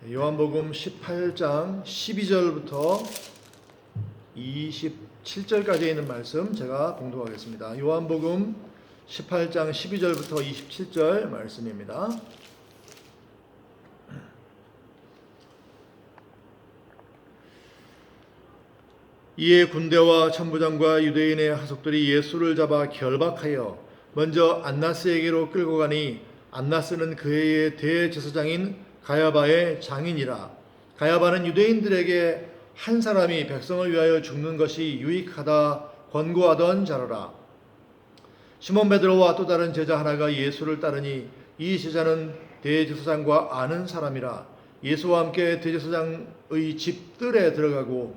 요한복음 18장 12절부터 27절까지 있는 말씀 제가 봉독하겠습니다. 요한복음 18장 12절부터 27절 말씀입니다. 이에 군대와 천부장과 유대인의 하속들이 예수를 잡아 결박하여 먼저 안나스에게로 끌고 가니 안나스는 그 해의 대제사장인 가야바의 장인이라. 가야바는 유대인들에게 한 사람이 백성을 위하여 죽는 것이 유익하다 권고하던 자로라. 시몬 베드로와 또 다른 제자 하나가 예수를 따르니 이 제자는 대제사장과 아는 사람이라. 예수와 함께 대제사장의 집들에 들어가고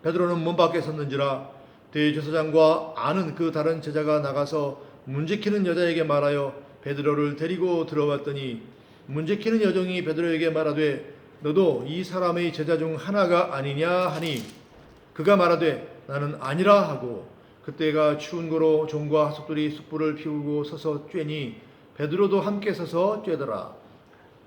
베드로는 문 밖에 섰는지라. 대제사장과 아는 그 다른 제자가 나가서 문지키는 여자에게 말하여 베드로를 데리고 들어왔더니 문지키는 여종이 베드로에게 말하되 너도 이 사람의 제자 중 하나가 아니냐 하니 그가 말하되 나는 아니라 하고 그때가 추운 고로 종과 하속들이 숯불을 피우고 서서 쬐니 베드로도 함께 서서 쬐더라.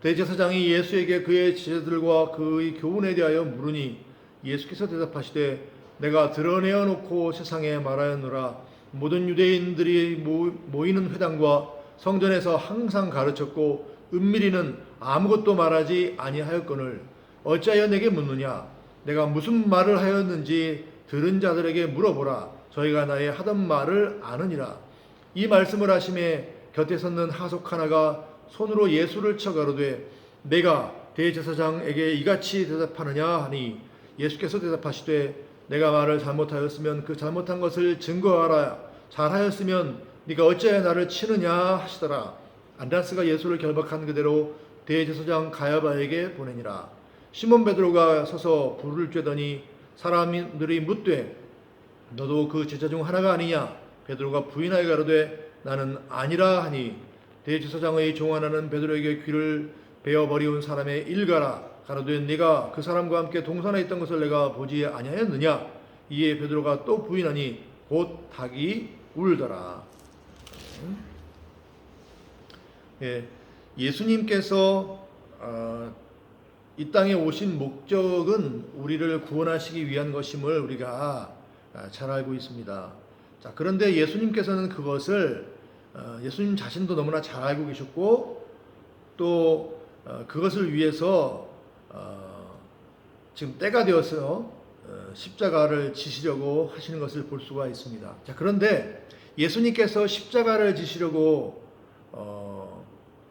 대제사장이 예수에게 그의 제자들과 그의 교훈에 대하여 물으니 예수께서 대답하시되 내가 드러내어 놓고 세상에 말하였노라. 모든 유대인들이 모이는 회당과 성전에서 항상 가르쳤고 은밀히는 아무것도 말하지 아니하였거늘 어찌하여 내게 묻느냐. 내가 무슨 말을 하였는지 들은 자들에게 물어보라. 저희가 나의 하던 말을 아느니라. 이 말씀을 하심에 곁에 섰는 하속 하나가 손으로 예수를 쳐 가로되 내가 대제사장에게 이같이 대답하느냐 하니 예수께서 대답하시되 내가 말을 잘못하였으면 그 잘못한 것을 증거하라. 잘하였으면 네가 어찌하여 나를 치느냐 하시더라. 안나스가 예수를 결박한 그대로 대제사장 가야바에게 보내니라. 시몬 베드로가 서서 불을 쬐더니 사람들이 묻되 너도 그 제자 중 하나가 아니냐. 베드로가 부인하여 가로되 나는 아니라 하니 대제사장의 종 하나는 베드로에게 귀를 베어버리운 사람의 일가라. 가로되 네가 그 사람과 함께 동산에 있던 것을 내가 보지 아니하였느냐. 이에 베드로가 또 부인하니 곧 닭이 울더라. 예수님께서 이 땅에 오신 목적은 우리를 구원하시기 위한 것임을 우리가 잘 알고 있습니다. 자, 그런데 예수님께서는 그것을 예수님 자신도 너무나 잘 알고 계셨고 또 그것을 위해서 지금 때가 되어서 십자가를 지시려고 하시는 것을 볼 수가 있습니다. 자, 그런데 예수님께서 십자가를 지시려고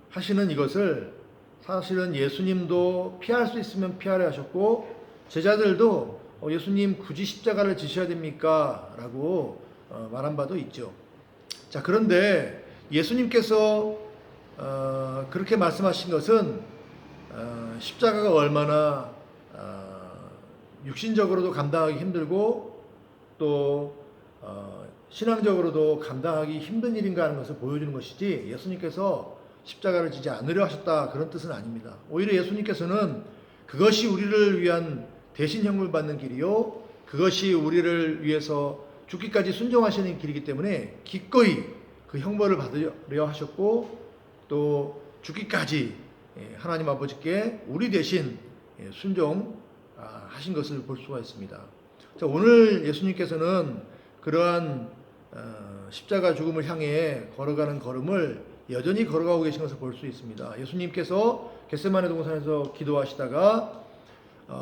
하시는 이것을 사실은 예수님도 피할 수 있으면 피하려 하셨고 제자들도 예수님 굳이 십자가를 지셔야 됩니까? 라고 말한 바도 있죠. 자, 그런데 예수님께서 그렇게 말씀하신 것은 십자가가 얼마나 육신적으로도 감당하기 힘들고 또 신앙적으로도 감당하기 힘든 일인가 하는 것을 보여주는 것이지 예수님께서 십자가를 지지 않으려 하셨다 그런 뜻은 아닙니다. 오히려 예수님께서는 그것이 우리를 위한 대신 형을 받는 길이요 그것이 우리를 위해서 죽기까지 순종하시는 길이기 때문에 기꺼이 그 형벌을 받으려 하셨고 또 죽기까지 하나님 아버지께 우리 대신 순종하신 것을 볼 수가 있습니다. 자, 오늘 예수님께서는 그러한 십자가 죽음을 향해 걸어가는 걸음을 여전히 걸어가고 계신 것을 볼 수 있습니다. 예수님께서 겟세마네 동산에서 기도하시다가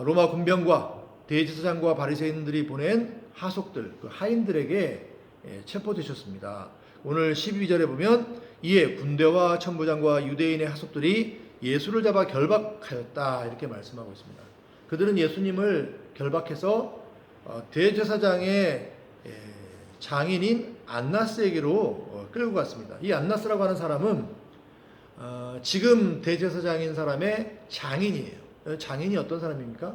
로마 군병과 대제사장과 바리새인들이 보낸 하속들, 그 하인들에게 체포되셨습니다. 오늘 12절에 보면 이에 군대와 천부장과 유대인의 하속들이 예수를 잡아 결박하였다 이렇게 말씀하고 있습니다. 그들은 예수님을 결박해서 대제사장의 장인인 안나스에게로 끌고 갔습니다. 이 안나스라고 하는 사람은 지금 대제사장인 사람의 장인이에요. 장인이 어떤 사람입니까?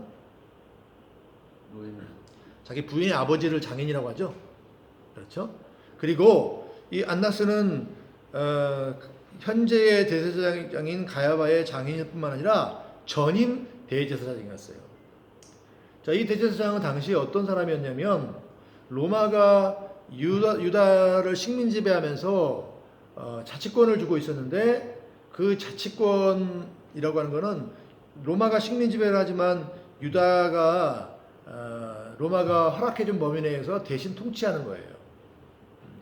자기 부인의 아버지를 장인이라고 하죠. 그렇죠? 그리고 이 안나스는 현재의 대제사장인 가야바의 장인일 뿐만 아니라 전임 대제사장이었어요. 자, 이 대제사장은 당시 어떤 사람이었냐면 로마가 유다를 식민 지배하면서 자치권을 주고 있었는데 그 자치권이라고 하는 것은 로마가 식민 지배를 하지만 유다가 로마가 허락해준 범위 내에서 대신 통치하는 거예요.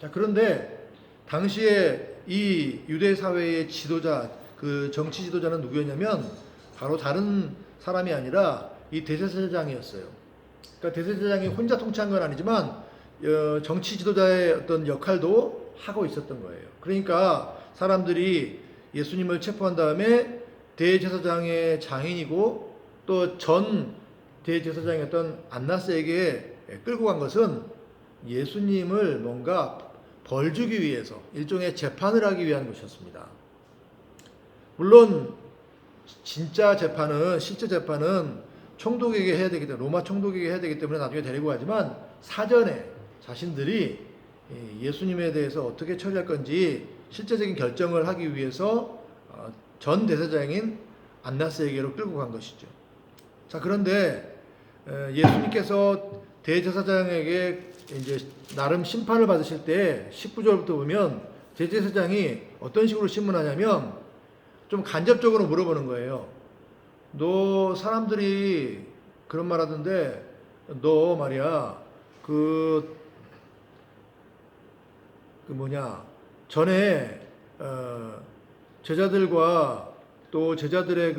자, 그런데 당시에 이 유대 사회의 지도자, 그 정치 지도자는 누구였냐면 바로 다른 사람이 아니라 이 대제사장이었어요. 그러니까 대제사장이 혼자 통치한 건 아니지만 정치 지도자의 어떤 역할도 하고 있었던 거예요. 그러니까 사람들이 예수님을 체포한 다음에 대제사장의 장인이고 또 전 대제사장이었던 안나스에게 끌고 간 것은 예수님을 뭔가 벌 주기 위해서 일종의 재판을 하기 위한 것이었습니다. 물론 진짜 재판은, 실제 재판은 총독에게 해야 되기 때문에, 로마 총독에게 해야 되기 때문에 나중에 데리고 가지만 사전에 자신들이 예수님에 대해서 어떻게 처리할 건지 실제적인 결정을 하기 위해서 전 대제사장인 안나스에게로 끌고 간 것이죠. 자, 그런데 예수님께서 대제사장에게 이제 나름 심판을 받으실 때 19절부터 보면 대제사장이 어떤 식으로 신문하냐면 좀 간접적으로 물어보는 거예요. 너 사람들이 그런 말 하던데 너 말이야 전에 제자들과 또 제자들의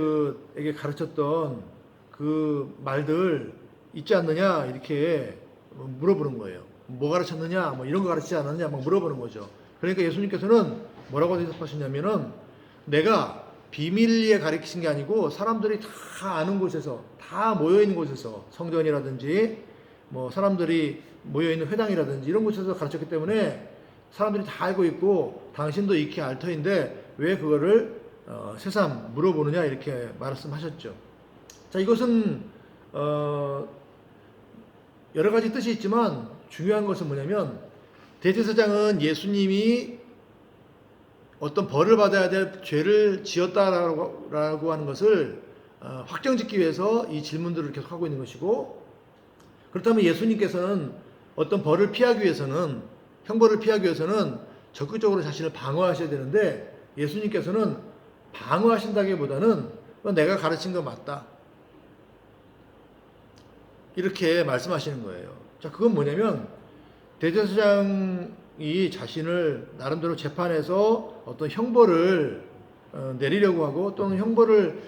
에게 가르쳤던 그 말들 있지 않느냐 이렇게 물어보는 거예요. 뭐 가르쳤느냐 뭐 이런 거 가르치지 않았느냐 막 물어보는 거죠. 그러니까 예수님께서는 뭐라고 대답하시냐면은 내가 비밀리에 가르치신 게 아니고 사람들이 다 아는 곳에서, 다 모여있는 곳에서, 성전이라든지 뭐 사람들이 모여있는 회당이라든지 이런 곳에서 가르쳤기 때문에 사람들이 다 알고 있고 당신도 익히 알 터인데 왜 그거를 새삼 물어보느냐 이렇게 말씀하셨죠. 자, 이것은 여러 가지 뜻이 있지만 중요한 것은 뭐냐면 대제사장은 예수님이 어떤 벌을 받아야 될 죄를 지었다라고 하는 것을 확정짓기 위해서 이 질문들을 계속 하고 있는 것이고, 그렇다면 예수님께서는 어떤 벌을 피하기 위해서는, 형벌을 피하기 위해서는 적극적으로 자신을 방어하셔야 되는데 예수님께서는 방어하신다기보다는 내가 가르친 거 맞다 이렇게 말씀하시는 거예요. 자, 그건 뭐냐면 대제사장이 자신을 나름대로 재판해서 어떤 형벌을 내리려고 하고 또는 형벌을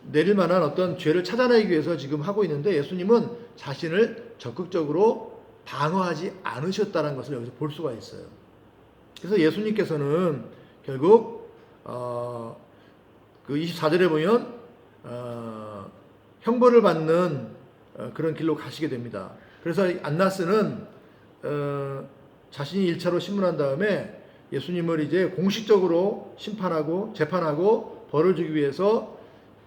내릴 만한 어떤 죄를 찾아내기 위해서 지금 하고 있는데 예수님은 자신을 적극적으로 방어하지 않으셨다는 것을 여기서 볼 수가 있어요. 그래서 예수님께서는 결국 그 24절에 보면 형벌을 받는 그런 길로 가시게 됩니다. 그래서 안나스는 자신이 1차로 신문한 다음에 예수님을 이제 공식적으로 심판하고 재판하고 벌을 주기 위해서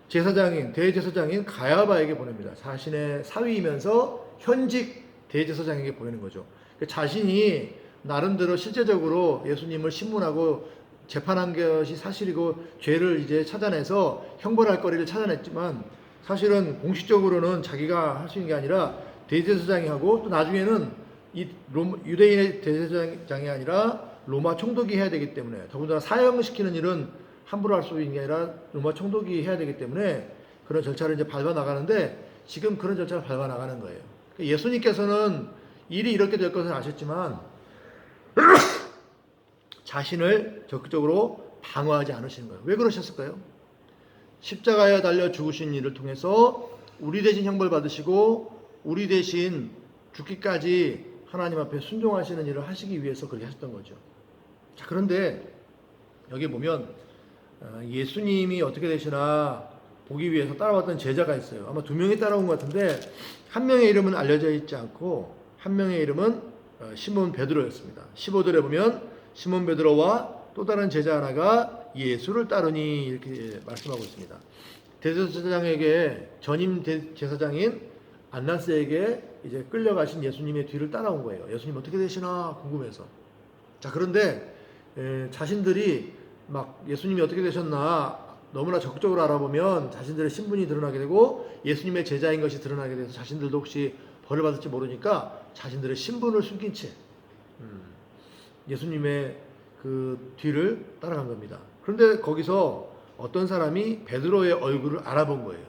대제사장인 가야바에게 보냅니다. 자신의 사위이면서 현직 대제사장에게 보내는 거죠. 자신이 나름대로 실제적으로 예수님을 신문하고 재판한 것이 사실이고 죄를 이제 찾아내서 형벌할 거리를 찾아냈지만 사실은 공식적으로는 자기가 할 수 있는 게 아니라 대제사장이 하고 또 나중에는 이 유대인의 대제사장이 아니라 로마 총독이 해야 되기 때문에 더군다나 사형시키는 일은 함부로 할 수 있는 게 아니라 로마 총독이 해야 되기 때문에 그런 절차를 이제 밟아 나가는데 지금 그런 절차를 밟아 나가는 거예요. 예수님께서는 일이 이렇게 될 것을 아셨지만 자신을 적극적으로 방어하지 않으시는 거예요. 왜 그러셨을까요? 십자가에 달려 죽으신 일을 통해서 우리 대신 형벌 받으시고 우리 대신 죽기까지 하나님 앞에 순종하시는 일을 하시기 위해서 그렇게 하셨던 거죠. 자, 그런데 여기 보면 예수님이 어떻게 되시나 보기 위해서 따라왔던 제자가 있어요. 아마 2명이 따라온 것 같은데 한 명의 이름은 알려져 있지 않고 한 명의 이름은 시몬 베드로였습니다. 15절에 보면 시몬 베드로와 또 다른 제자 하나가 예수를 따르니 이렇게 말씀하고 있습니다. 대제사장에게 전임 제사장인 안나스에게 이제 끌려가신 예수님의 뒤를 따라온 거예요. 예수님 어떻게 되시나 궁금해서. 자, 그런데 자신들이 막 예수님이 어떻게 되셨나 너무나 적극적으로 알아보면 자신들의 신분이 드러나게 되고 예수님의 제자인 것이 드러나게 돼서 자신들도 혹시 벌을 받을지 모르니까 자신들의 신분을 숨긴 채 예수님의 그 뒤를 따라간 겁니다. 그런데 거기서 어떤 사람이 베드로의 얼굴을 알아본 거예요.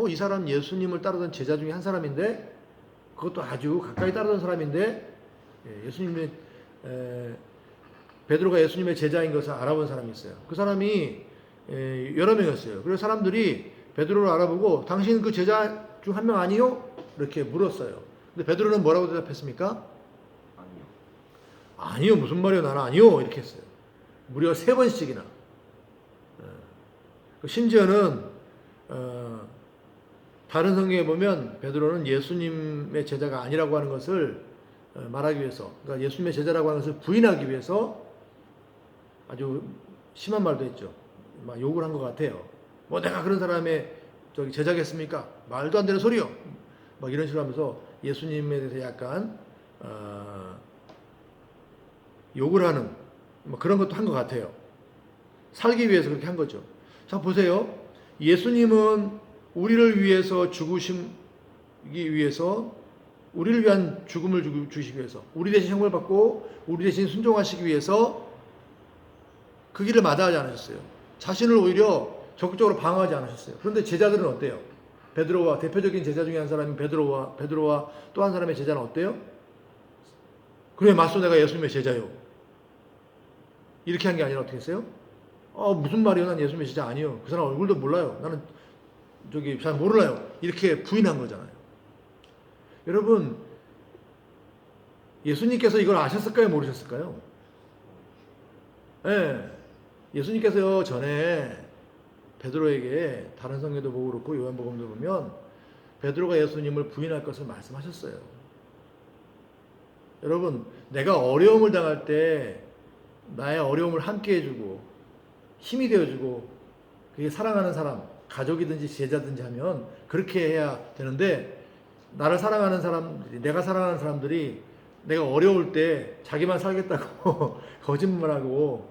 이 사람 예수님을 따르던 제자 중에 한 사람인데, 그것도 아주 가까이 따르던 사람인데, 예수님의 베드로가 예수님의 제자인 것을 알아본 사람이 있어요. 그 사람이 여러 명이었어요. 그래서 사람들이 베드로를 알아보고 당신 그 제자 중 한 명 아니요? 이렇게 물었어요. 근데 베드로는 뭐라고 대답했습니까? 아니요. 아니요, 무슨 말이요? 나는 아니요. 이렇게 했어요. 무려 3번씩이나. 심지어는 다른 성경에 보면 베드로는 예수님의 제자가 아니라고 하는 것을 말하기 위해서, 그러니까 예수님의 제자라고 하는 것을 부인하기 위해서 아주 심한 말도 했죠. 막 욕을 한 것 같아요. 뭐 내가 그런 사람의 제자겠습니까? 말도 안 되는 소리요. 막 이런 식으로 하면서 예수님에 대해서 약간 욕을 하는 뭐 그런 것도 한 것 같아요. 살기 위해서 그렇게 한 거죠. 자, 보세요. 예수님은 우리를 위해서 죽으시기 위해서, 우리를 위한 죽음을 주시기 위해서, 우리 대신 형벌 받고 우리 대신 순종하시기 위해서 그 길을 마다하지 않으셨어요. 자신을 오히려 적극적으로 방어하지 않으셨어요. 그런데 제자들은 어때요? 베드로와, 대표적인 제자 중에 한 사람인 베드로와 또 한 사람의 제자는 어때요? 그래, 맞소, 내가 예수님의 제자요. 이렇게 한 게 아니라 어떻게 했어요? 무슨 말이요? 난 예수님의 제자 아니요. 그 사람 얼굴도 몰라요. 나는 잘 몰라요. 이렇게 부인한 거잖아요. 여러분, 예수님께서 이걸 아셨을까요? 모르셨을까요? 네. 예수님께서 전에 베드로에게, 다른 성경도 보고 그렇고 요한복음도 보면 베드로가 예수님을 부인할 것을 말씀하셨어요. 여러분, 내가 어려움을 당할 때 나의 어려움을 함께 해주고 힘이 되어주고, 그게 사랑하는 사람, 가족이든지 제자든지 하면 그렇게 해야 되는데, 나를 사랑하는 사람들이, 내가 사랑하는 사람들이 내가 어려울 때 자기만 살겠다고 거짓말하고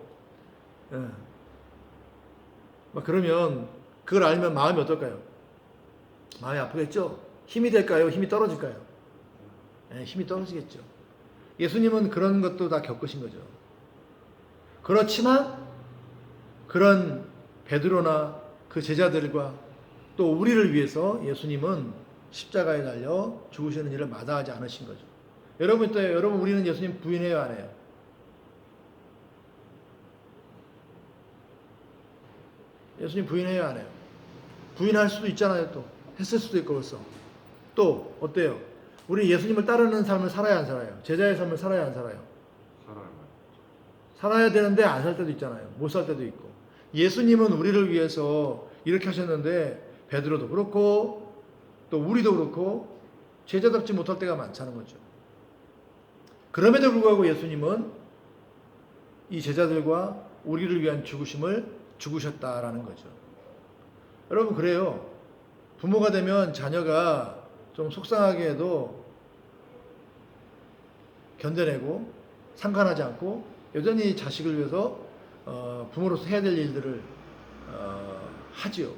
막 그러면, 그걸 알면 마음이 어떨까요? 마음이 아프겠죠? 힘이 될까요? 힘이 떨어질까요? 힘이 떨어지겠죠. 예수님은 그런 것도 다 겪으신 거죠. 그렇지만 그런 베드로나 그 제자들과 또 우리를 위해서 예수님은 십자가에 달려 죽으시는 일을 마다하지 않으신 거죠. 여러분, 우리는 예수님 부인해요, 안 해요? 예수님 부인해요, 안 해요? 부인할 수도 있잖아요. 또 했을 수도 있고. 벌써 또 어때요? 우리 예수님을 따르는 삶을 살아야 안 살아요? 제자의 삶을 살아야 안 살아요? 살아야 되는데 안 살 때도 있잖아요. 못 살 때도 있고. 예수님은 우리를 위해서 이렇게 하셨는데 베드로도 그렇고 또 우리도 그렇고 제자답지 못할 때가 많다는 거죠. 그럼에도 불구하고 예수님은 이 제자들과 우리를 위한 죽으심을 죽으셨다라는 거죠. 여러분, 그래요. 부모가 되면 자녀가 좀 속상하게 해도 견뎌내고 상관하지 않고 여전히 자식을 위해서 부모로서 해야 될 일들을 하지요.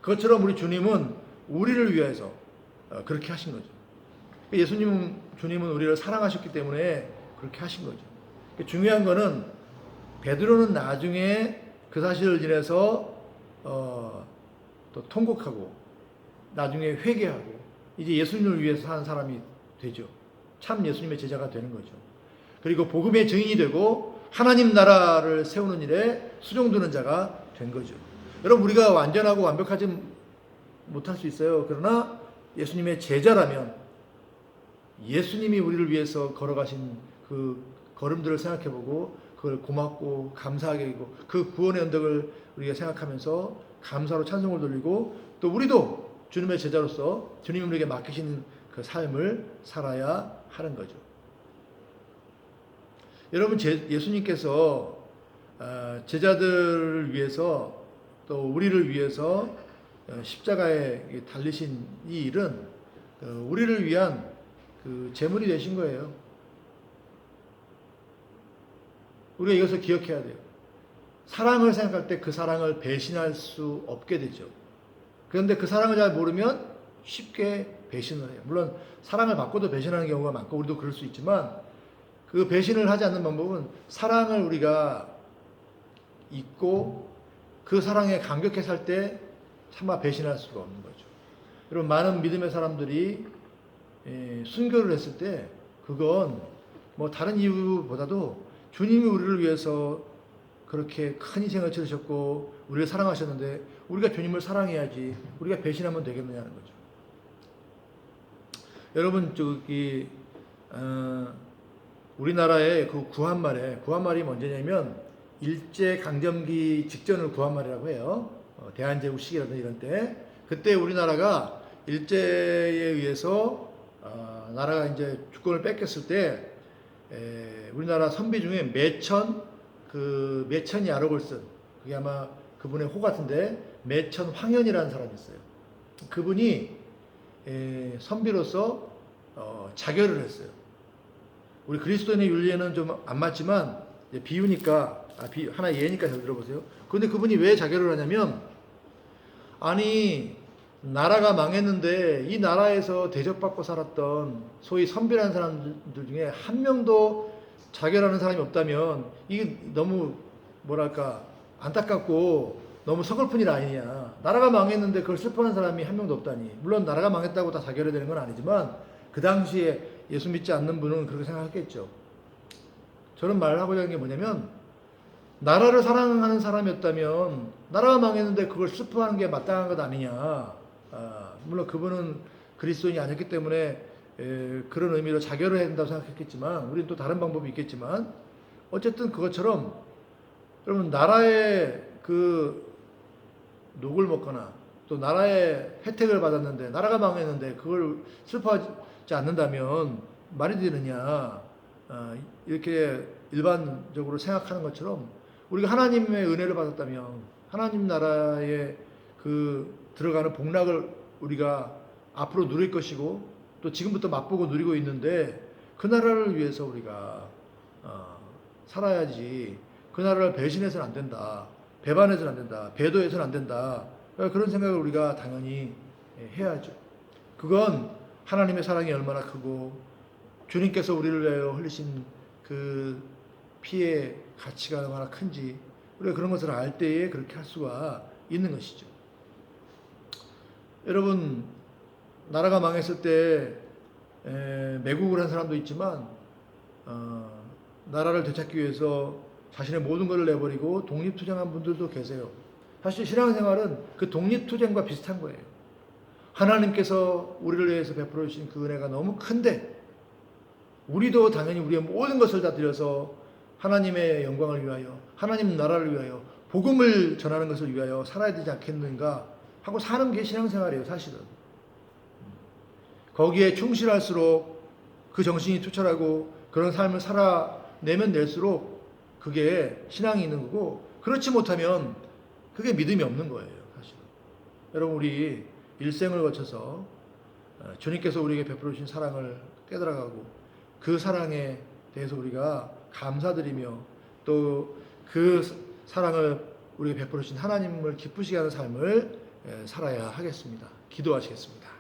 그것처럼 우리 주님은 우리를 위해서 그렇게 하신 거죠. 주님은 우리를 사랑하셨기 때문에 그렇게 하신 거죠. 중요한 거는 베드로는 나중에 그 사실을 지내서 또 통곡하고 나중에 회개하고 이제 예수님을 위해서 사는 사람이 되죠. 참 예수님의 제자가 되는 거죠. 그리고 복음의 증인이 되고 하나님 나라를 세우는 일에 수종드는 자가 된 거죠. 여러분, 우리가 완전하고 완벽하지 못할 수 있어요. 그러나 예수님의 제자라면 예수님이 우리를 위해서 걸어가신 그 걸음들을 생각해보고 그걸 고맙고 감사하게 여기고 그 구원의 언덕을 우리가 생각하면서 감사로 찬송을 돌리고 또 우리도 주님의 제자로서 주님이 우리에게 맡기신 그 삶을 살아야 하는 거죠. 여러분, 예수님께서 제자들을 위해서 또 우리를 위해서 십자가에 달리신 이 일은 우리를 위한 그 제물이 되신 거예요. 우리가 이것을 기억해야 돼요. 사랑을 생각할 때 그 사랑을 배신할 수 없게 되죠. 그런데 그 사랑을 잘 모르면 쉽게 배신을 해요. 물론 사랑을 받고도 배신하는 경우가 많고 우리도 그럴 수 있지만 그 배신을 하지 않는 방법은 사랑을 우리가 잊고 그 사랑에 감격해 살 때 차마 배신할 수가 없는 거죠. 여러분, 많은 믿음의 사람들이 순교를 했을 때 그건 뭐 다른 이유보다도 주님이 우리를 위해서 그렇게 큰 희생을 치르셨고 우리를 사랑하셨는데 우리가 주님을 사랑해야지 우리가 배신하면 되겠느냐는 거죠. 여러분, 우리나라의 그 구한말이 언제냐면 일제강점기 직전을 구한말이라고 해요. 대한제국 시기라든지 이런 때. 그때 우리나라가 일제에 의해서 나라가 이제 주권을 뺏겼을 때 우리나라 선비 중에 매천이 야록을 쓴, 그게 아마 그분의 호 같은데, 매천 황현이라는 사람이 있어요. 그분이 선비로서 자결을 했어요. 우리 그리스도인의 윤리에는 좀 안 맞지만 비유니까 하나 예니까 잘 들어보세요. 그런데 그분이 왜 자결을 하냐면, 아니 나라가 망했는데 이 나라에서 대접받고 살았던 소위 선비라는 사람들 중에 한 명도 자결하는 사람이 없다면 이게 너무 뭐랄까 안타깝고 너무 서글픈 일 아니냐. 나라가 망했는데 그걸 슬퍼하는 사람이 한 명도 없다니. 물론 나라가 망했다고 다 자결해야 되는 건 아니지만 그 당시에 예수 믿지 않는 분은 그렇게 생각했겠죠. 저는 말하고자 하는 게 뭐냐면, 나라를 사랑하는 사람이었다면 나라가 망했는데 그걸 슬퍼하는 게 마땅한 것 아니냐. 물론 그분은 그리스도인이 아니었기 때문에 그런 의미로 자결을 해야 된다고 생각했겠지만, 우리는 또 다른 방법이 있겠지만, 어쨌든 그것처럼 여러분, 나라의 그 녹을 먹거나 또 나라의 혜택을 받았는데 나라가 망했는데 그걸 슬퍼하지 않는다면 말이 되느냐. 이렇게 일반적으로 생각하는 것처럼 우리가 하나님의 은혜를 받았다면 하나님 나라에 그 들어가는 복락을 우리가 앞으로 누릴 것이고 또 지금부터 맛보고 누리고 있는데, 그 나라를 위해서 우리가 살아야지. 그 나라를 배신해서는 안 된다. 배반해서는 안 된다. 배도해서는 안 된다. 그런 생각을 우리가 당연히 해야죠. 그건 하나님의 사랑이 얼마나 크고 주님께서 우리를 위하여 흘리신 그 피의 가치가 얼마나 큰지 우리가 그런 것을 알 때에 그렇게 할 수가 있는 것이죠. 여러분, 나라가 망했을 때 매국을 한 사람도 있지만 나라를 되찾기 위해서 자신의 모든 것을 내버리고 독립투쟁한 분들도 계세요. 사실 신앙생활은 그 독립투쟁과 비슷한 거예요. 하나님께서 우리를 위해서 베풀어 주신 그 은혜가 너무 큰데 우리도 당연히 우리의 모든 것을 다 들여서 하나님의 영광을 위하여, 하나님 나라를 위하여, 복음을 전하는 것을 위하여 살아야 되지 않겠는가 하고 사는 게 신앙생활이에요. 사실은 거기에 충실할수록, 그 정신이 투철하고 그런 삶을 살아내면 낼수록 그게 신앙이 있는 거고, 그렇지 못하면 그게 믿음이 없는 거예요. 사실은 여러분, 우리 일생을 거쳐서 주님께서 우리에게 베풀어 주신 사랑을 깨달아가고 그 사랑에 대해서 우리가 감사드리며 또 그 사랑을 우리에게 베풀어 주신 하나님을 기쁘시게 하는 삶을 살아야 하겠습니다. 기도하시겠습니다.